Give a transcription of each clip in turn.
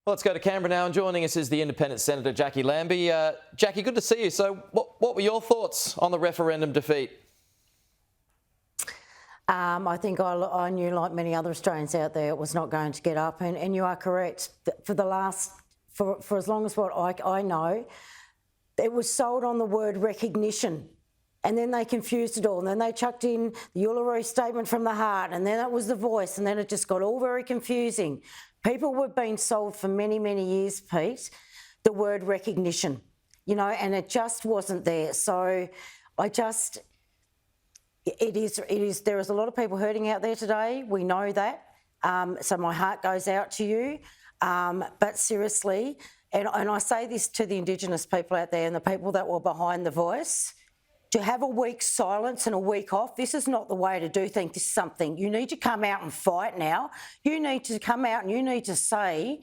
Well, let's go to Canberra now, and joining us is the Independent Senator Jacqui Lambie. Jacqui, good to see you. So what were your thoughts on the referendum defeat? I think I knew, like many other Australians out there, it was not going to get up, and you are correct. For as long as what I know, it was sold on the word recognition. And then they confused it all. And then they chucked in the Uluru Statement from the Heart, and then it was the Voice, and then it just got all very confusing. People were being sold for many, many years, Pete, the word recognition, and it just wasn't there. So it is, there is a lot of people hurting out there today. We know that. So my heart goes out to you. But seriously, and I say this to the Indigenous people out there and the people that were behind the Voice, to have a week's silence and a week off, this is not the way to do things. This is something you need to come out and fight now. You need to come out and you need to say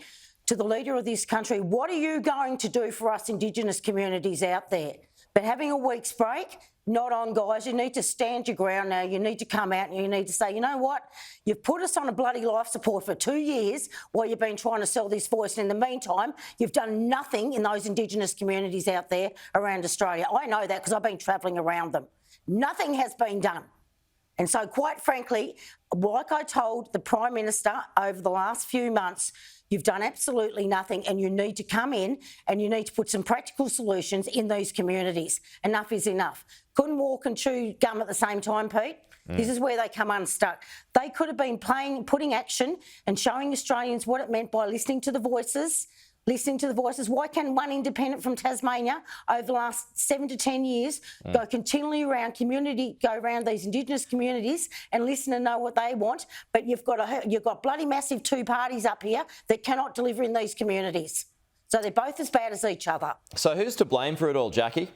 to the leader of this country, what are you going to do for us Indigenous communities out there? But having a week's break, not on, guys. You need to stand your ground now. You need to come out and you need to say, you know what? You've put us on a bloody life support for 2 years while you've been trying to sell this Voice. And in the meantime, you've done nothing in those Indigenous communities out there around Australia. I know that because I've been travelling around them. Nothing has been done. And so, quite frankly, like I told the Prime Minister over the last few months, you've done absolutely nothing, and you need to come in and you need to put some practical solutions in these communities. Enough is enough. Couldn't walk and chew gum at the same time, Pete. This is where they come unstuck. They could have been putting action and showing Australians what it meant by listening to the voices. Why can one independent from Tasmania over the last 7 to 10 years go continually around these Indigenous communities and listen and know what they want? But you've got bloody massive two parties up here that cannot deliver in these communities. So they're both as bad as each other. So who's to blame for it all, Jacqui?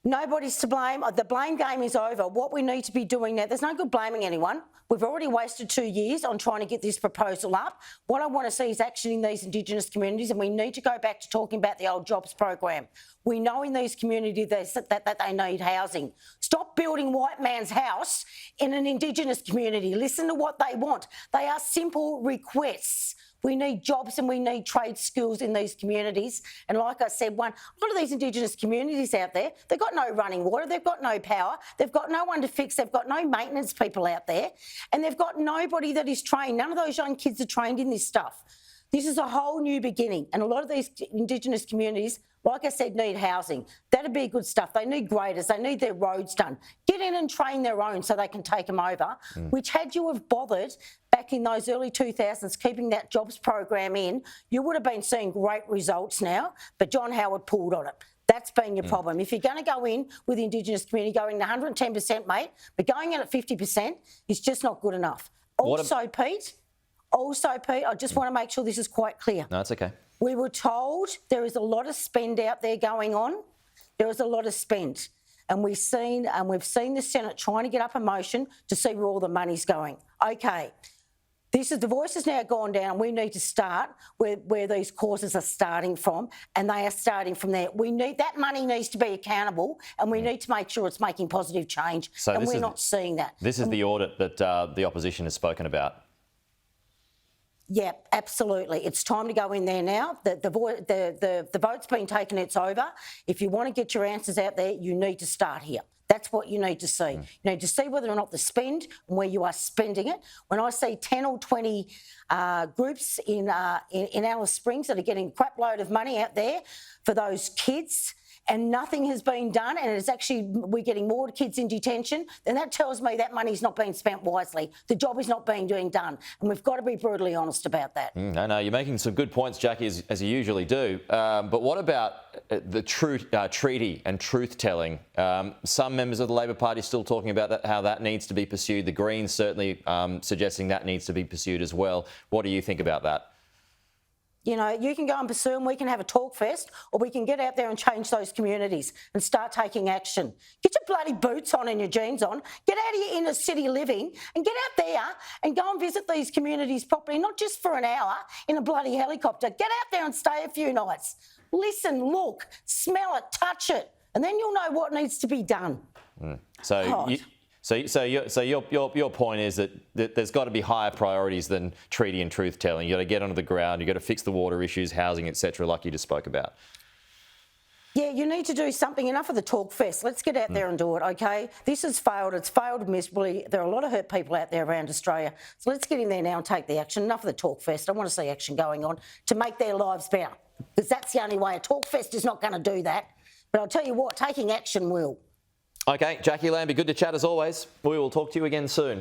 Nobody's to blame. The blame game is over. What we need to be doing now, there's no good blaming anyone. We've already wasted 2 years on trying to get this proposal up. What I want to see is action in these Indigenous communities, and we need to go back to talking about the old jobs program. We know in these communities that they need housing. Stop building white man's house in an Indigenous community. Listen to what they want. They are simple requests. We need jobs and we need trade skills in these communities. And like I said, a lot of these Indigenous communities out there, they've got no running water, they've got no power, they've got no one to fix, they've got no maintenance people out there, and they've got nobody that is trained. None of those young kids are trained in this stuff. This is a whole new beginning. And a lot of these Indigenous communities, like I said, need housing. That'd be good stuff. They need graders. They need their roads done. Get in and train their own so they can take them over, which had you have bothered back in those early 2000s keeping that jobs program in, you would have been seeing great results now, but John Howard pulled on it. That's been your problem. If you're going to go in with the Indigenous community, going 110%, mate, but going in at 50% is just not good enough. Also, Pete, I just want to make sure this is quite clear. No, it's okay. We were told there is a lot of spend out there going on. There is a lot of spend. And we've seen the Senate trying to get up a motion to see where all the money's going. Okay. The Voice has now gone down. We need to start where these causes are starting from, and they are starting from there. That money needs to be accountable, and we need to make sure it's making positive change, and we're not seeing that. This is the audit that the opposition has spoken about. Yeah, absolutely. It's time to go in there now. The vote's been taken, it's over. If you want to get your answers out there, you need to start here. That's what you need to see. You need to see whether or not the spend and where you are spending it. When I see 10 or 20 groups in Alice Springs that are getting a crap load of money out there for those kids, and nothing has been done, and it's actually, we're getting more kids in detention, then that tells me that money's not being spent wisely. The job is not being done, and we've got to be brutally honest about that. I know, you're making some good points, Jacqui, as you usually do. But what about the treaty and truth-telling? Some members of the Labor Party still talking about how that needs to be pursued. The Greens certainly suggesting that needs to be pursued as well. What do you think about that? You know, you can go and pursue them, we can have a talk fest, or we can get out there and change those communities and start taking action. Get your bloody boots on and your jeans on, get out of your inner city living and get out there and go and visit these communities properly, not just for an hour in a bloody helicopter. Get out there and stay a few nights. Listen, look, smell it, touch it, and then you'll know what needs to be done. So So your point is that there's got to be higher priorities than treaty and truth telling. You got to get onto the ground. You got to fix the water issues, housing, etc., like you just spoke about. Yeah, you need to do something. Enough of the talk fest. Let's get out there and do it, okay? This has failed. It's failed miserably. There are a lot of hurt people out there around Australia. So let's get in there now and take the action. Enough of the talk fest. I want to see action going on to make their lives better, because that's the only way. A talk fest is not going to do that. But I'll tell you what, taking action will. Okay, Jacqui Lambie, good to chat as always. We will talk to you again soon.